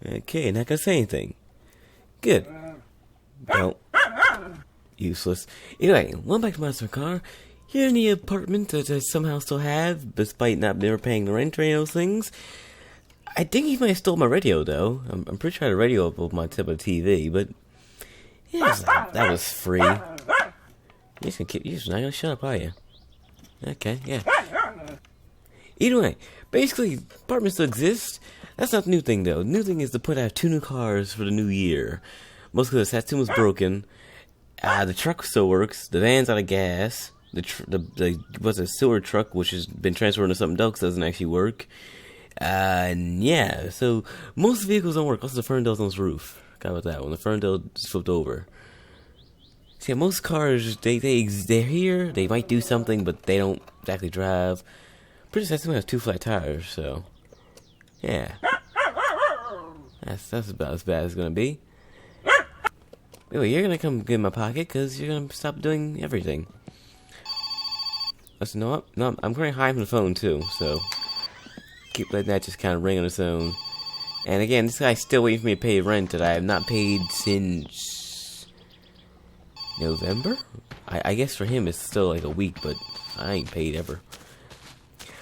Okay, not gonna say anything. Good. Don't. Useless. Anyway, welcome back to my car. Here in the apartment that I somehow still have, despite not never paying the rent or any of those things. I think he might have stole my radio, though. I'm pretty sure I had a radio up on my tip of the TV, but yeah, that was free. You're just not gonna shut up, are you? Okay, yeah. Either way, basically, apartments still exist. That's not the new thing, though. The new thing is to put out 2 new cars for the new year. Mostly because the Satsuma's broken. The truck still works. The van's out of gas. The what's a silver truck, which has been transferred into something else, doesn't actually work. And yeah, so most vehicles don't work. Also, the Ferndale's on its roof. How about that one? The Ferndale just flipped over. See, most cars, they're here. They might do something, but they don't exactly drive. Pretty sure Satsuma has 2 flat tires, so yeah, that's about as bad as it's gonna be. Anyway, you're gonna come get in my pocket because you're gonna stop doing everything. Listen, no, I'm very high from the phone too, so keep letting that just kind of ring on its own. And again, this guy's still waiting for me to pay rent that I have not paid since November. I guess for him it's still like a week, but I ain't paid ever.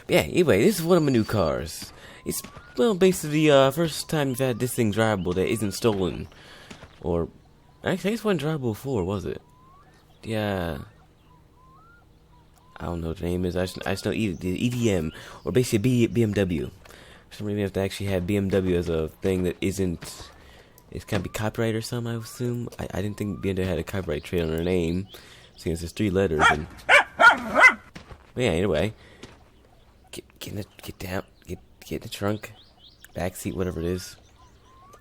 But yeah, anyway, this is one of my new cars. It's basically the first time you've had this thing drivable that isn't stolen, or actually, I guess it wasn't drivable before, was it? Yeah. I don't know what the name is. I just know the EDM, or basically BMW. For some reason, you have to actually have BMW as a thing that isn't. It can't be copyright or something, I would assume. I didn't think BMW had a copyright trade on their name, since there's 3 letters. And but yeah, anyway, get down, get in the trunk, back seat, whatever it is.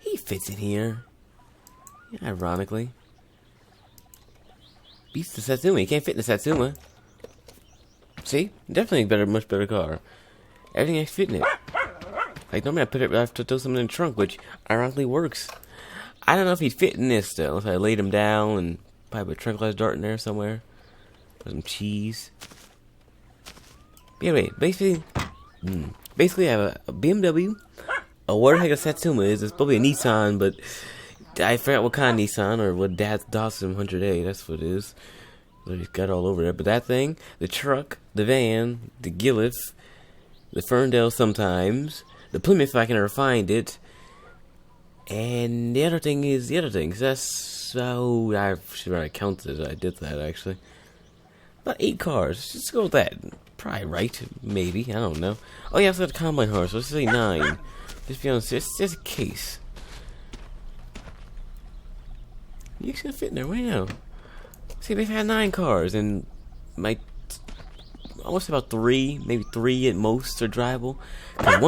He fits in here. Yeah, ironically, beats the Satsuma. You can't fit in the Satsuma. See? Definitely much better car. Everything I fit in it. Like, normally I have to throw something in the trunk, which ironically works. I don't know if he'd fit in this, though. If I laid him down and probably put a tranquilizer dart in there somewhere. Put some cheese. But anyway, basically I have a BMW. Where the heck a Satsuma is. It's probably a Nissan, but I forgot what kind of Nissan, or what Dad's Dawson 100A, that's what it is. He's got all over there. But that thing, the truck, the van, the Gillif, the Ferndale sometimes, the Plymouth if I can ever find it, and the other thing is the other things. That's how I should have counted it. I did that actually. About 8 cars. Let's go with that. Probably right. Maybe. I don't know. Oh yeah, I also got a combine horse. So let's say 9. Just be honest. Just a case. You gonna fit in there right now. See, they've had 9 cars, and I want to say about 3, maybe 3 at most are drivable. Cause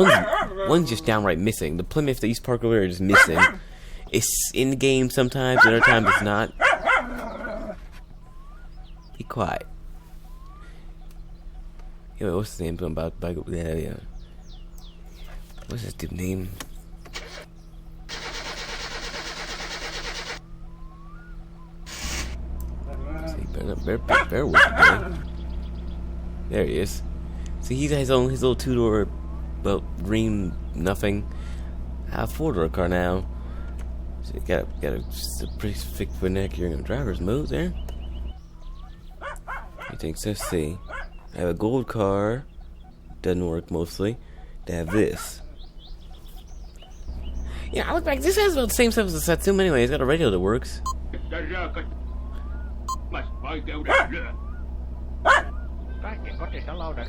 one's just downright missing. The Plymouth that East Park over there is just missing. It's in the game sometimes, other times it's not. Be quiet. Yo, what's his name? Yeah. What's his dude's name? Better work today. There he is. See, he's got his little 2-door, green nothing. I have a 4-door car now. So you got a pretty thick vernacular in driver's mode there. You think so? See, I have a gold car. Doesn't work mostly. To have this. Yeah, I look back. This has about the same stuff as the Satsuma anyway. It's got a radio that works.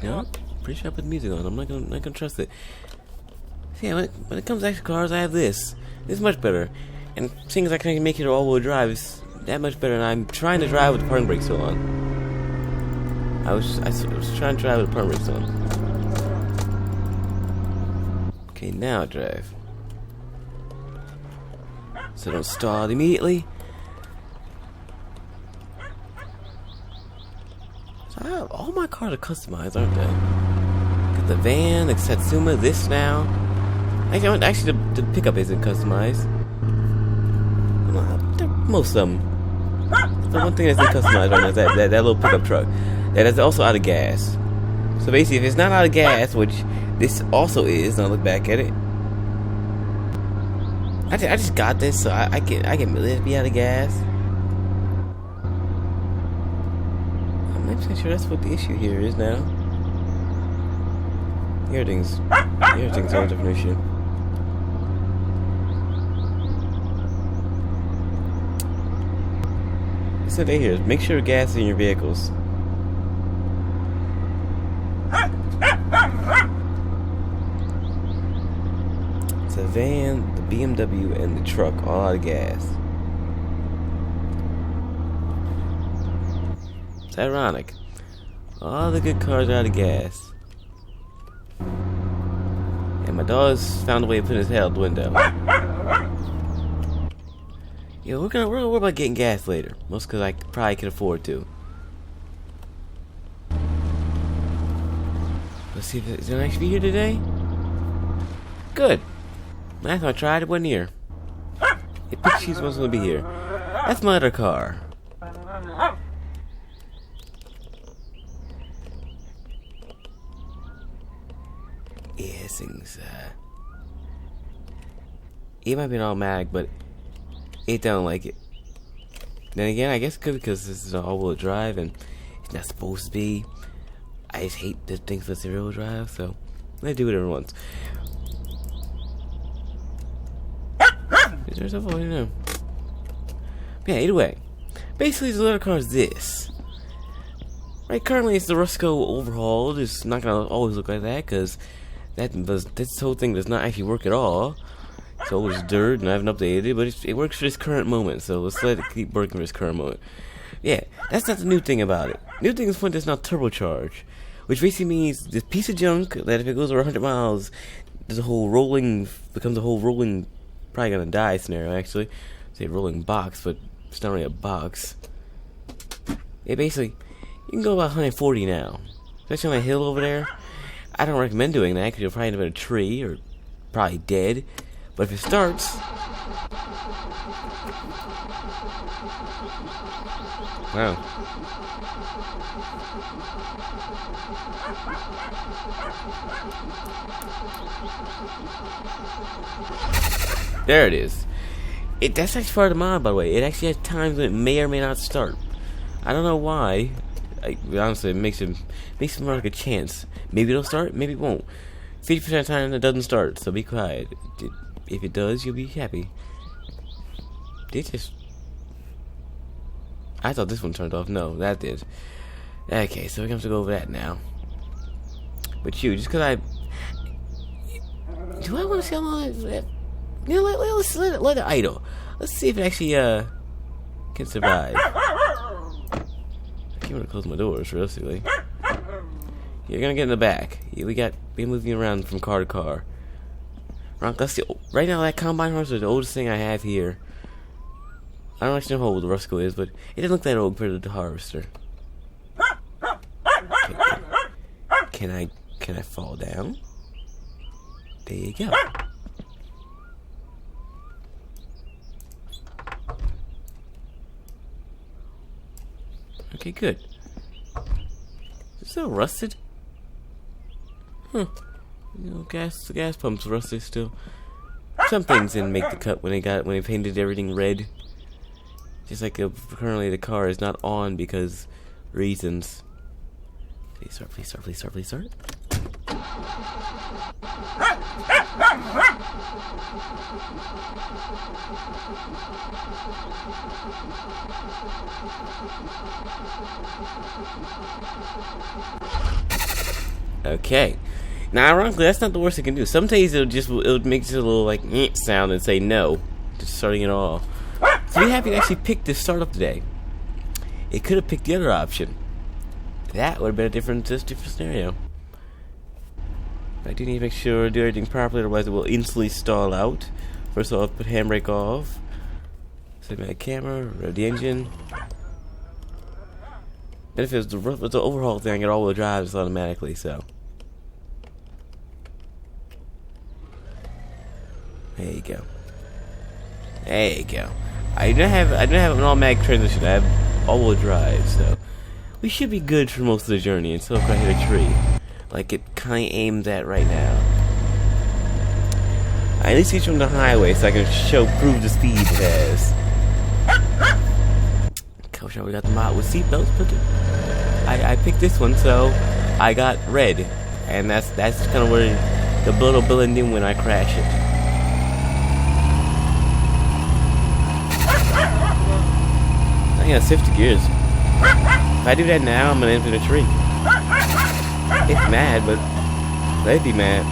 Yeah, pretty sure I put music on. I'm not gonna trust it. See, yeah, when it comes to actual cars, I have this. This is much better. And seeing as I can make it all-wheel drive, it's that much better. And I'm trying to drive with the parking brakes still on. I was trying to drive with the parking brakes on. Okay, now drive. So don't stall immediately. All my cars are customized, aren't they? Got the van, the Satsuma, this now. Actually, the pickup isn't customized. Most of them. The one thing that's not customized right now is that little pickup truck. That is also out of gas. So basically, if it's not out of gas, which this also is, and I look back at it, I just got this, so I can be out of gas. I'm not even sure that's what the issue here is now. Everything's a different issue. So they here, make sure gas in your vehicles. It's a van, the BMW, and the truck all out of gas. It's ironic. All the good cars are out of gas. And my dog's found a way to put his head out the window. Yeah, we're gonna worry about getting gas later. Most because I probably can afford to. Let's see if it's gonna actually be here today. Good. Last time I tried, it wasn't here. It picked she's supposed to be here. That's my other car. Yeah, this thing's it might be an automatic, but it don't like it. Then again, I guess it could because this is an all-wheel drive and it's not supposed to be. I just hate the things with rear-wheel drive, so I do whatever once. Is there stuff? I don't know. Yeah, either way, basically the other car is this. Right, currently it's the Ruscko overhauled. It's not gonna always look like that because this whole thing does not actually work at all. It's always dirt, and I haven't updated it, but it works for this current moment, so let's let it keep working for this current moment. Yeah, that's not the new thing about it. New thing is when it's not turbocharged, which basically means this piece of junk that if it goes over 100 miles, becomes a whole rolling, probably gonna die scenario, actually. Say rolling box, but it's not really a box. It basically, you can go about 140 now. Especially on that hill over there. I don't recommend doing that, because you'll probably end up in a tree, or probably dead. But if it starts, wow. There it is. That's actually part of the mod, by the way. It actually has times when it may or may not start. I don't know why. Honestly, it makes it more like a chance. Maybe it'll start, maybe it won't. 50% of the time it doesn't start, so be quiet. If it does, you'll be happy. I thought this one turned off. No, that did. Okay, so we're gonna have to go over that now. But just because do I want to see how long that? You know, let's let it idle. Let's see if it actually can survive. I can't really close my doors, realistically. You're gonna get in the back. Yeah, we moving around from car to car. Right now, that combine harvester is the oldest thing I have here. I don't actually know how old the Ruscko is, but it doesn't look that old compared to the harvester. Can I fall down? There you go. Okay, good. Is it still rusted? Huh. You know, the gas pump's rusted still. Some things didn't make the cut when they painted everything red. Just like currently the car is not on because reasons. Please start, please start, please start, please start. Okay. Now, ironically, that's not the worst it can do. Some days it'll make just a little like sound and say no, just starting it off. So be happy to actually pick this startup today. It could have picked the other option. That would have been a different scenario. I do need to make sure I do everything properly, otherwise it will instantly stall out. First of all, put handbrake off. Set my camera, rev the engine. Then if it's the overhaul thing, I get all-wheel drive just automatically, so. There you go. There you go. I don't have an automatic transmission. I have all-wheel drive, so we should be good for most of the journey until I hit a tree, like it kind of aims at right now. at least get you on the highway so I can prove the speed it has. Gosh, we got the mod with seatbelts, but I picked this one, so I got red, and that's kind of where the blood will blend in when I crash it. I got 50 gears. If I do that now, I'm gonna enter the tree. It's mad, but they'd be mad.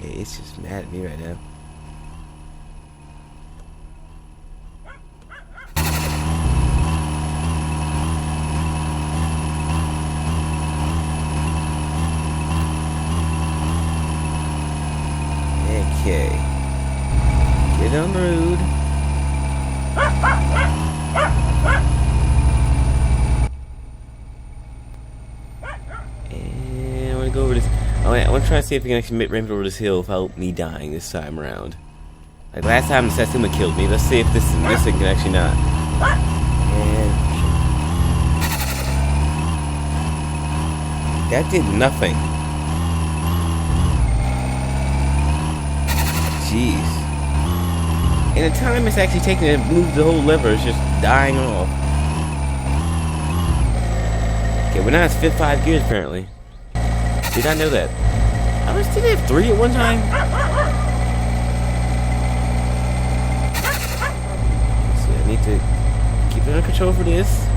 It's just mad at me right now. Okay. Get on the road. And I want to go over this. I want to try to see if we can actually ramp over this hill without me dying this time around. Like last time Satsuma killed me. Let's see if this thing can actually not. And that did nothing. Jeez. And the time it's actually taking to move the whole lever is just dying off. Okay, we're now at 5 gears apparently. Did I know that? Did they have 3 at one time? So I need to keep it under control for this.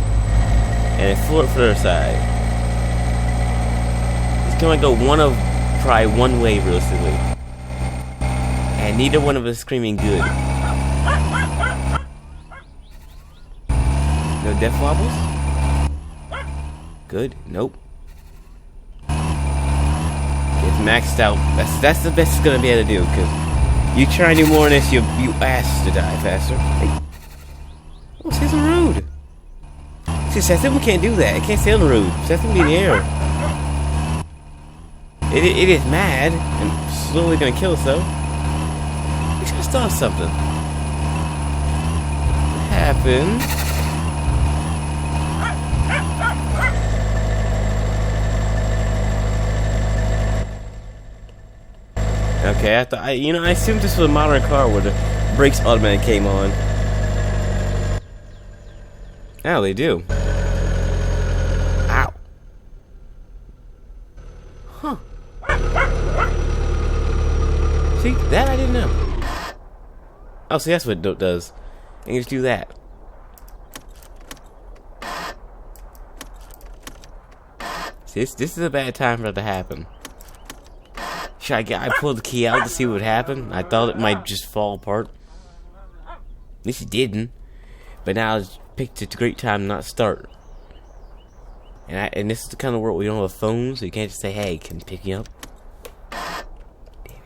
And floor it for the other side. It's gonna go probably one way realistically. And neither one of us screaming good. No death wobbles? Good. Nope. It's maxed out. That's the best it's gonna be able to do. Cause you try to do more than this, you ask to die faster. Hey. Oh, stay on the road. See, Satsuma can't do that. It can't stay on the road. Satsuma be in the air. It is mad and slowly gonna kill us though. We should start something. What happened? Okay, I assumed this was a modern car where the brakes automatically came on. Oh, they do. Ow. Huh. See, that I didn't know. Oh, see, that's what it does. And you just do that. See, this is a bad time for it to happen. I pulled the key out to see what would happen. I thought it might just fall apart. At least it didn't. But now it's picked a great time to not start. And this is the kind of world we don't have a phone, so you can't just say, hey, can you pick me up? Damn it.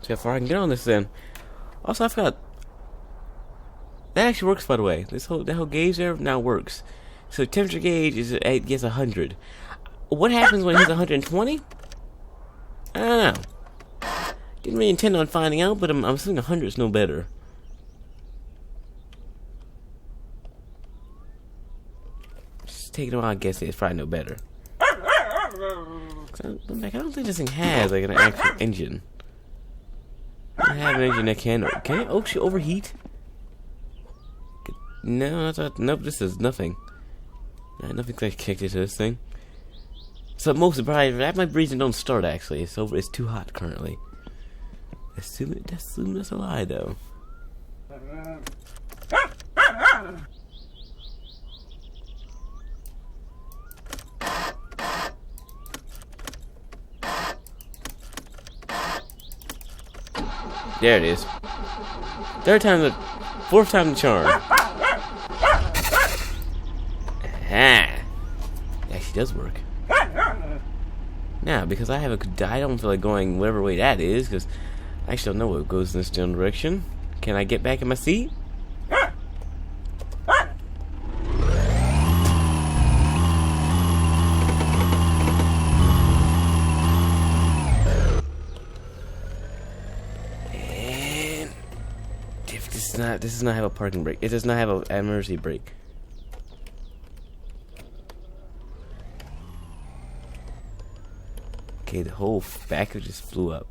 See how far I can get on this then. Also, I forgot. That actually works, by the way. That whole gauge there now works. So temperature gauge is it gets 100. What happens when it hits 120? I don't know. Didn't really intend on finding out, but I'm assuming 100 is no better. Just taking a while, I guess it's probably no better. I don't think this thing has like an actual engine. I don't have an engine that can it actually overheat? No, I thought, nope, this is nothing. Nothing's like connected to this thing. So most surprised that my reason don't start actually. It's too hot currently. Assume that's a lie though. There it is. Fourth time the charm. Aha! It actually does work. Now, because I don't feel like going whatever way that is, because I actually don't know what goes in this general direction. Can I get back in my seat? And If this does not have a parking brake. It does not have an emergency brake. Okay, the whole back just flew up.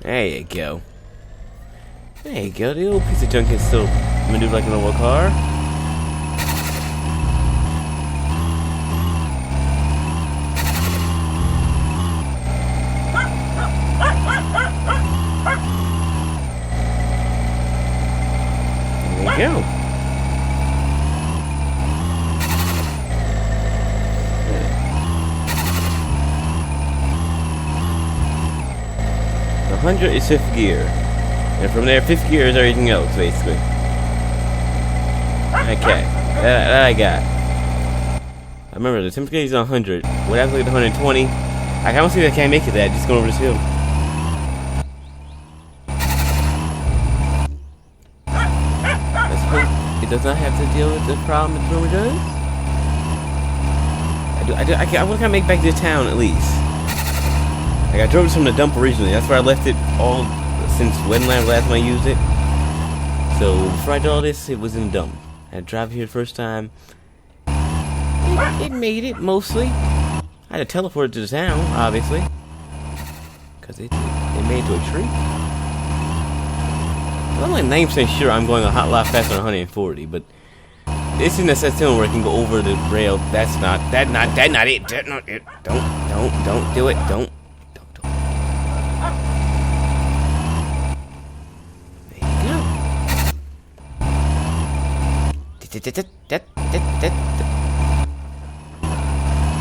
There you go. There you go. The old piece of junk can still maneuver like a normal car. There you go. The 100 is 5th gear. And from there, 5th gear is everything else, basically. Okay. That I got. I remember the 10th gear is 100. What happens with 120? I can't see that I can't make it that, just going over this hill. It does not have to deal with the problem it normally does. I want to make back to the town at least. Like I drove this from the dump originally. That's where I left it all since when last time I used it. So before I did all this, it was in the dump. I had to drive here the first time. It made it mostly. I had to teleport it to the town, obviously, because it made it to a tree. I'm like 90% sure I'm going a lot faster than 140, but this isn't a Satsuma where I can go over the rail. That's not it. That's not it. Don't do it. Don't. There you go.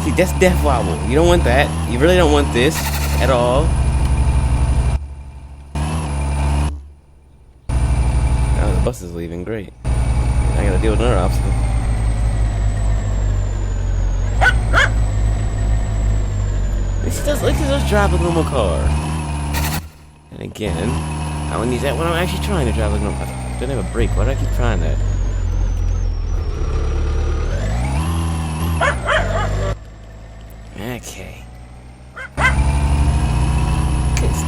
See, that's death wobble. You don't want that. You really don't want this at all. Bus is leaving, great. I gotta deal with another obstacle. This does drive like a normal car. And again, I only need that when I'm actually trying to drive like a normal car. I don't have a brake, why do I keep trying that? Okay. It's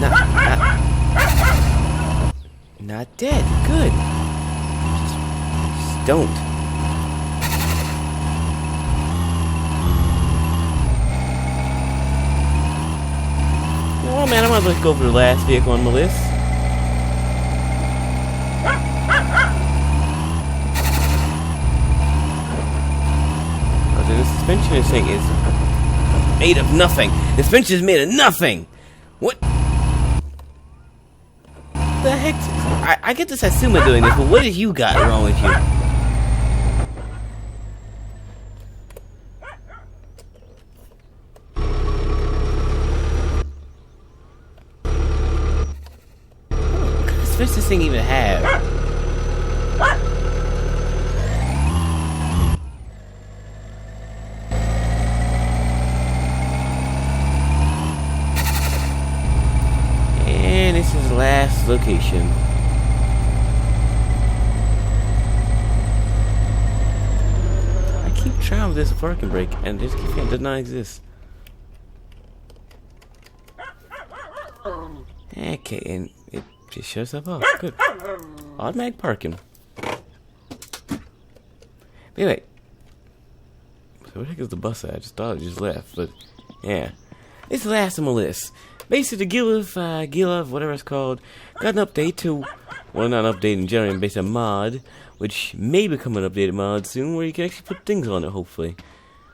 not dead. Good. Just don't. Oh man, I might as well go for the last vehicle on my list. Oh, the suspension is saying is made of nothing. The suspension is made of nothing. What? The heck? I get the Satsuma doing this, but what did you got wrong with you? What kind of space does this thing even have? And this is the last location. Trying with this parking brake and this keypad does not exist. Okay, and it just shuts up off. Good. Automatic parking. Anyway. So where the heck is the bus at? I just thought it just left, but yeah. It's the last on my list. Basically, the Gilov, whatever it's called, got an update to, well, not an update in general, based on mod, which may become an updated mod soon, where you can actually put things on it, hopefully.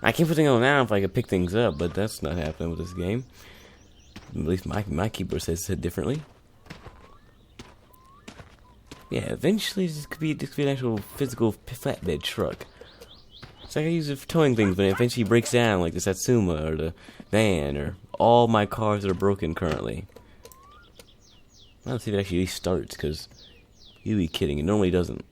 I can't put things on now if I can pick things up, but that's not happening with this game. At least my keyboard says it differently. Yeah, eventually this could be an actual physical flatbed truck. So I can use it for towing things, but it eventually breaks down, like the Satsuma, or the van, or all my cars that are broken currently. Let's see if it actually starts, because you'd be kidding, it normally doesn't.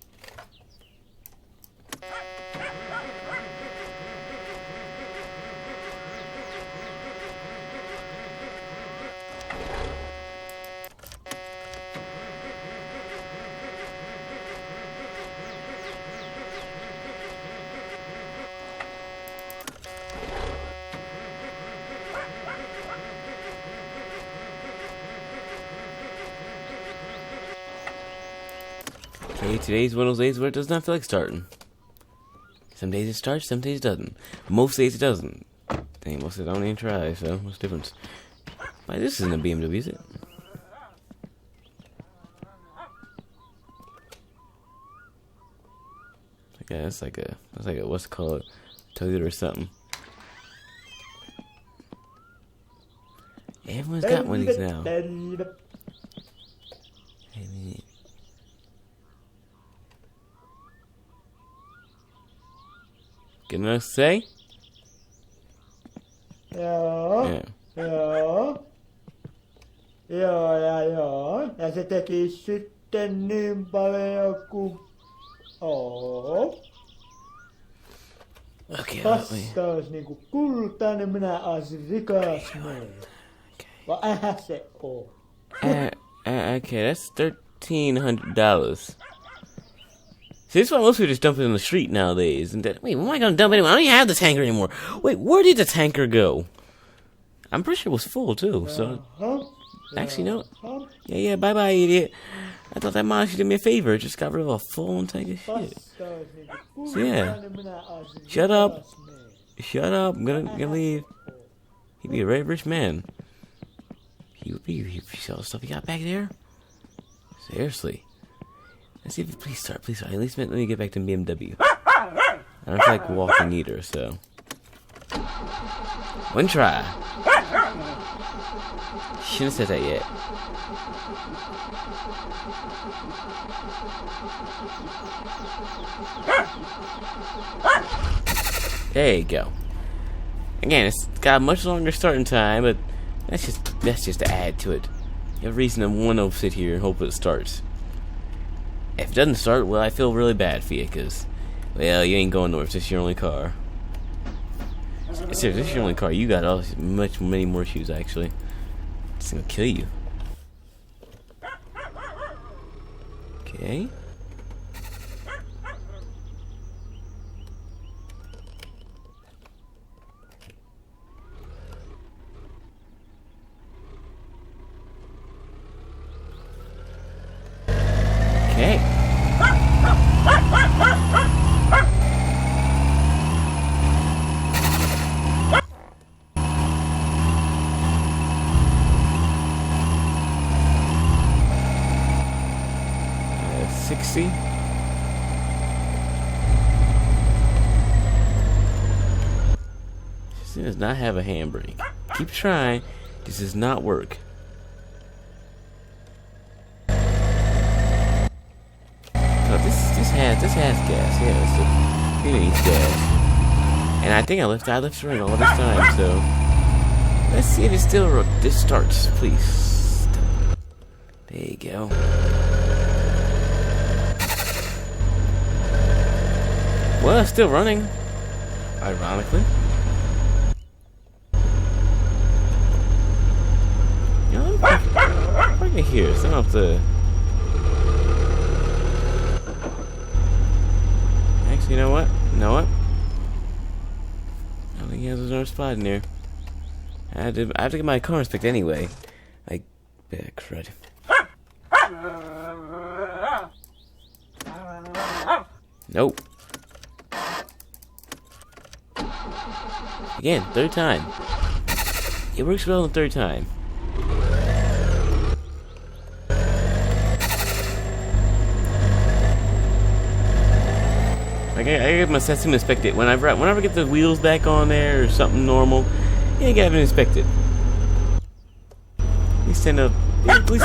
Okay, today's one of those days where it does not feel like starting. Some days it starts, some days it doesn't. Most days it doesn't. Dang, most days I don't even try, so what's the difference? Why, this isn't a BMW, is it? Okay, that's like a, what's it called? Toyota or something. Everyone's got one of these now. Get enough to say? Joo. Joo. Joo. Ja se teki sitten niin paljon kuin... Okay, Pasta olisi niinku kultainen, minä olisin rikas mies. Vaan eihän se oo. Okay, that's $1,300. See, this is why most people just dump it in the street nowadays. And wait, where am I gonna dump it anyway? I don't even have the tanker anymore. Wait, where did the tanker go? I'm pretty sure it was full too. So, actually, no. Yeah, bye bye, idiot. I thought that mom should do me a favor. Just got rid of a full tank of shit. So yeah, shut up. I'm gonna leave. He'd be a very rich man. He would be. He sell the stuff he got back there. Seriously. Let's see if it, please start. At least let me get back to BMW. I don't feel like walking either, so. One try. Shouldn't have said that yet. There you go. Again, it's got a much longer starting time, but that's just to add to it. You have a reason to want to sit here and hope it starts. If it doesn't start, well, I feel really bad for you, because, well, you ain't going nowhere if this is your only car. If this is your only car, you got many more issues, actually. It's gonna kill you. Okay. Okay. Uh, 60. This does not have a handbrake. Keep trying. This does not work. This has gas, yeah, so it needs gas. And I think I left the ring all this time, so let's see if it still this starts, please. There you go. Well, it's still running, ironically. You know, I can hear it, so I don't have to. You know what? I don't think he has another spot in there. I have to get my car inspected anyway. Like, crud. Nope. Again, third time. It works well the third time. I gotta get my Satsuma inspected. Whenever I get the wheels back on there or something normal, yeah, I gotta have it inspected. At least I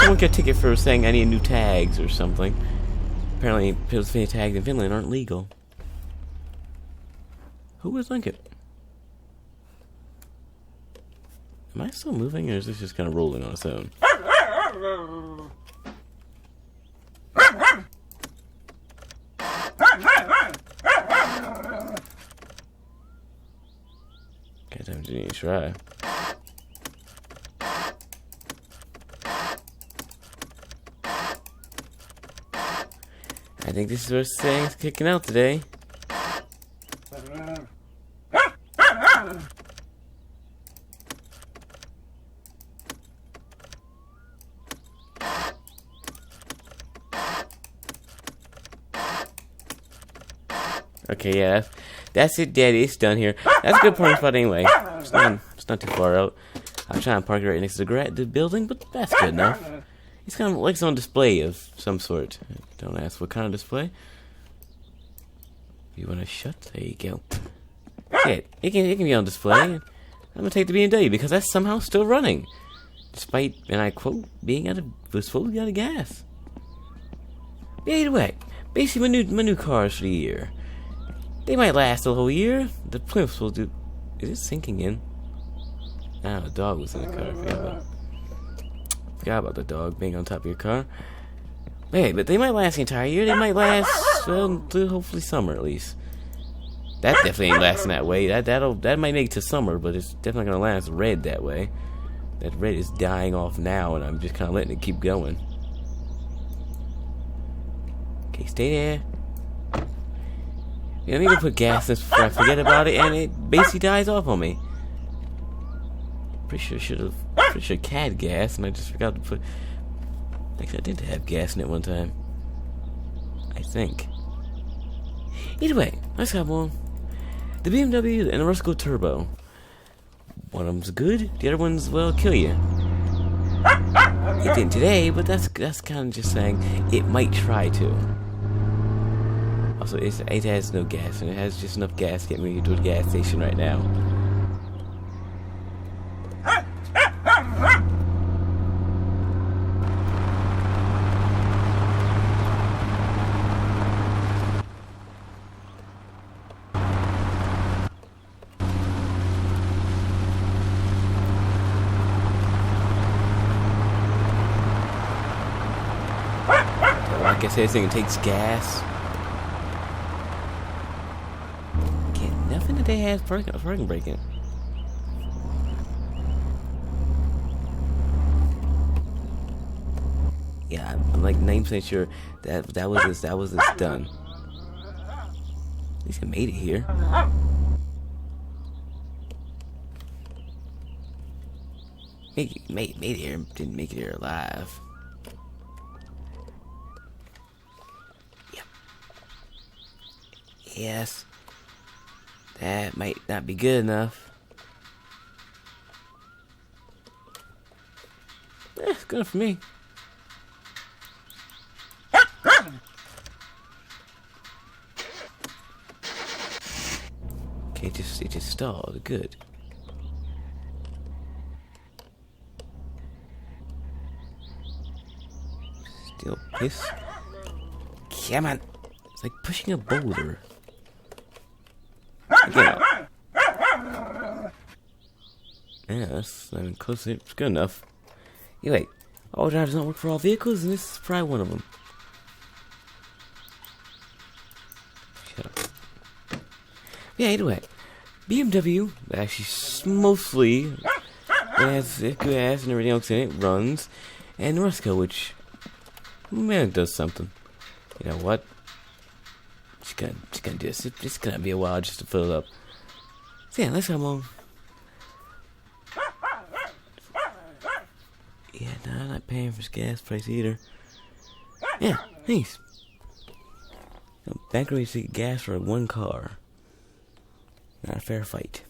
won't get a ticket for saying I need new tags or something. Apparently, Pennsylvania tags in Finland aren't legal. Who would think it? Am I still moving, or is this just kind of rolling on its own? Okay, time to need to try. I think this is where thing's kicking out today. Okay, yeah, that's it, Daddy. It's done here. That's a good parking spot anyway. It's not too far out. I'm trying to park it right next to the building, but that's good enough. It's kind of like it's on display of some sort. Don't ask what kind of display. You want to shut? There you go. Yeah, it can be on display. I'm gonna take the BMW because that's somehow still running, despite, and I quote, was fully out of gas. But either way, basically my new cars for the year. They might last a whole year. The Plymouth will do. Is it sinking in? Ah, the dog was in the car. Forgot about the dog being on top of your car. Hey, but they might last the entire year. They might last, well, through hopefully summer at least. That definitely ain't lasting that way. That might make it to summer, but it's definitely gonna last red that way. That red is dying off now, and I'm just kind of letting it keep going. Okay, stay there. Yeah, I need to put gas in this before I forget about it, and it basically dies off on me. Pretty sure had gas, and I just forgot to put. Actually, I did have gas in it one time. I think. Either way, let's have one. The BMW and the Ruscko Turbo. One of them's good, the other one's, well, kill you. It didn't today, but that's kind of just saying it might try to. Also, it has no gas, and it has just enough gas to get me to a gas station right now. Like I said, this thing takes gas. Nothing that they have parking brake in. Yeah, I'm like 9% sure that was this done. At least I made it here. Made it here, didn't make it here alive. Yep. Yes. That might not be good enough. It's good for me. Okay, it just stalled. Good. Still piss. Come on. It's like pushing a boulder. Again. Yeah, that's close. It's good enough. Anyway, all drivers don't work for all vehicles, and this is probably one of them. Shut up. Yeah, anyway, BMW actually mostly has gas and everything else in it, runs, and Ruscko, which, man, does something. You know what? Just gonna do this. It's gonna be a while just to fill it up. So yeah, let's come on. Yeah, no, I'm not paying for gas price either. Yeah, thanks. Back where you see gas for one car. Not a fair fight.